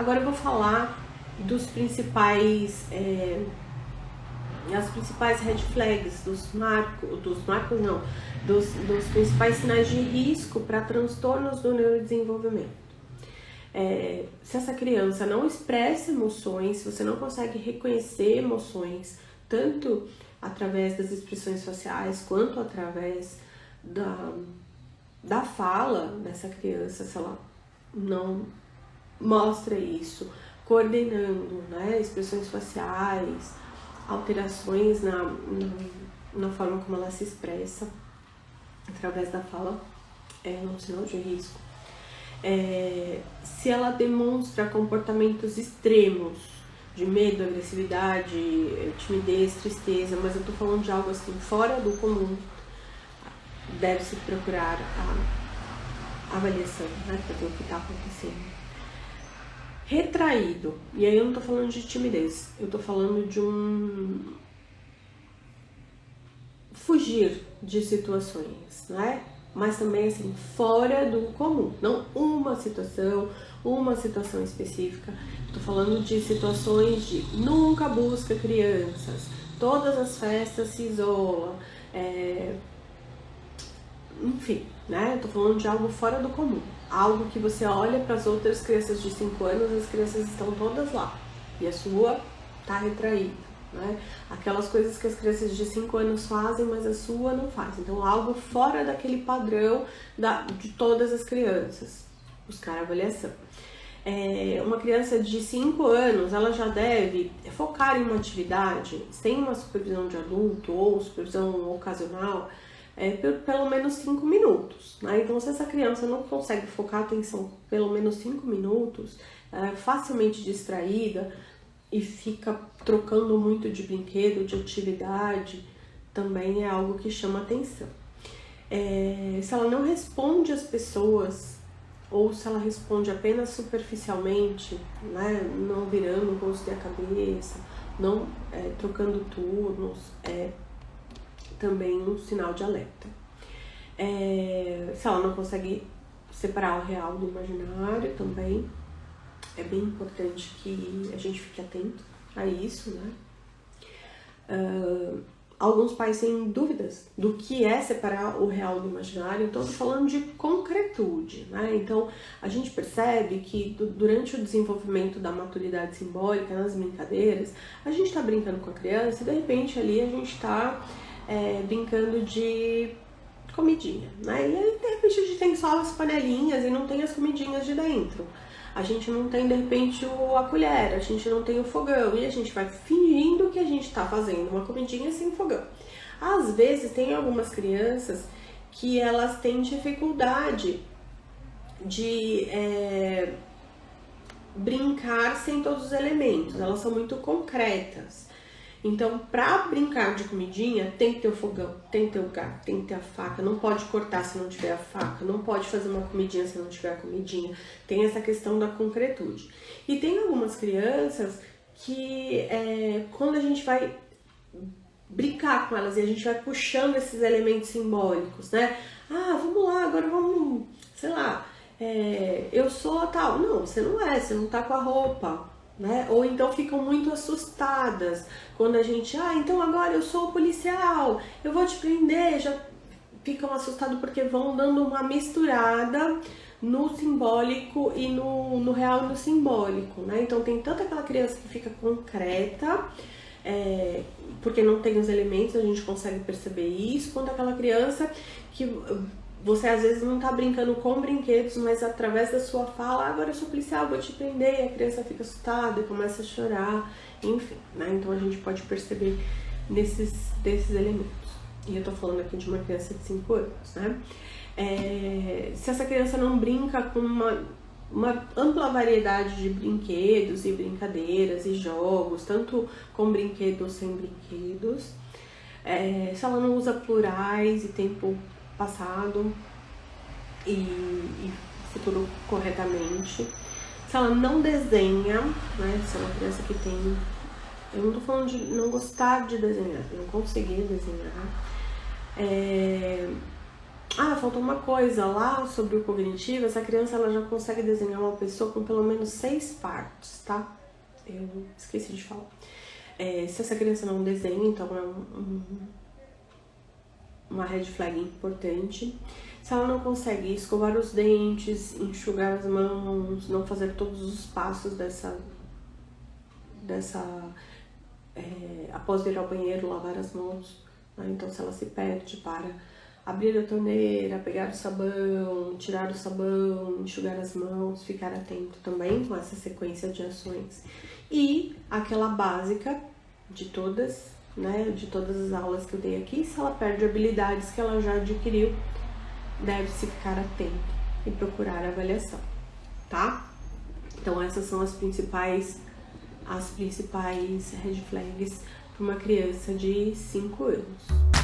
Agora eu vou falar dos principais, as principais red flags, dos principais sinais de risco para transtornos do neurodesenvolvimento. Se essa criança não expressa emoções, se você não consegue reconhecer emoções, tanto através das expressões faciais quanto através da fala dessa criança, se ela não mostra isso, coordenando, né, expressões faciais, alterações na forma como ela se expressa através da fala, é um sinal de risco. Se ela demonstra comportamentos extremos de medo, agressividade, timidez, tristeza, mas eu tô falando de algo assim fora do comum, deve-se procurar a avaliação, né, para ver o que está acontecendo. Retraído, e aí eu não tô falando de timidez, eu tô falando de um fugir de situações, né? Mas também assim, fora do comum, não uma situação específica. Tô falando de situações de nunca busca crianças, todas as festas se isola, enfim, né? Eu tô falando de algo fora do comum, algo que você olha para as outras crianças de 5 anos, as crianças estão todas lá e a sua tá retraída. Né? Aquelas coisas que as crianças de 5 anos fazem, mas a sua não faz. Então, algo fora daquele padrão de todas as crianças. Buscar avaliação. Uma criança de 5 anos, ela já deve focar em uma atividade sem uma supervisão de adulto ou supervisão ocasional, pelo menos 5 minutos. Né? Então, se essa criança não consegue focar a atenção pelo menos 5 minutos, é facilmente distraída, e fica trocando muito de brinquedo, de atividade, também é algo que chama atenção. Se ela não responde às pessoas, ou se ela responde apenas superficialmente, né, não virando o rosto e a cabeça, não trocando turnos, é também um sinal de alerta. Se ela não consegue separar o real do imaginário, também é bem importante que a gente fique atento a isso, né? Alguns pais têm dúvidas do que é separar o real do imaginário, então eu tô falando de concretude, né? Então a gente percebe que durante o desenvolvimento da maturidade simbólica, nas brincadeiras, a gente tá brincando com a criança e de repente ali a gente tá brincando de comidinha, né? E aí de repente a gente tem só as panelinhas e não tem as comidinhas de dentro. A gente não tem, de repente, a colher, a gente não tem o fogão, e a gente vai fingindo que a gente tá fazendo uma comidinha sem fogão. Às vezes, tem algumas crianças que elas têm dificuldade de brincar sem todos os elementos, elas são muito concretas. Então, pra brincar de comidinha, tem que ter o fogão, tem que ter o garfo, tem que ter a faca, não pode cortar se não tiver a faca, não pode fazer uma comidinha se não tiver a comidinha. Tem essa questão da concretude. E tem algumas crianças que, quando a gente vai brincar com elas e a gente vai puxando esses elementos simbólicos, né? Vamos lá, agora vamos, sei lá, eu sou tal. Não, você não tá com a roupa. Né? Ou então ficam muito assustadas quando a gente, então agora eu sou o policial, eu vou te prender, já ficam assustados porque vão dando uma misturada no simbólico e no real e no simbólico, né? Então tem tanto aquela criança que fica concreta, porque não tem os elementos, a gente consegue perceber isso, quanto aquela criança que você às vezes não tá brincando com brinquedos, mas através da sua fala, agora eu sou policial, vou te prender, e a criança fica assustada e começa a chorar, enfim, né? Então a gente pode perceber desses elementos. E eu tô falando aqui de uma criança de 5 anos, né? Se essa criança não brinca com uma ampla variedade de brinquedos e brincadeiras e jogos, tanto com brinquedos ou sem brinquedos, se ela não usa plurais e tempo passado e futuro corretamente, se ela não desenha, né, se é uma criança que tem, eu não tô falando de não gostar de desenhar, não conseguir desenhar, Ah, faltou uma coisa lá sobre o cognitivo. Essa criança ela já consegue desenhar uma pessoa com pelo menos 6 partes, tá? Eu esqueci de falar. Se essa criança não desenha, então é uma red flag importante. Se ela não consegue escovar os dentes, enxugar as mãos, não fazer todos os passos após ir ao banheiro, lavar as mãos, né? Então se ela se perde para abrir a torneira, pegar o sabão, tirar o sabão, enxugar as mãos, ficar atento também com essa sequência de ações. E aquela básica de todas, né, de todas as aulas que eu dei aqui, se ela perde habilidades que ela já adquiriu, deve-se ficar atento e procurar avaliação, tá? Então essas são as principais red flags para uma criança de 5 anos.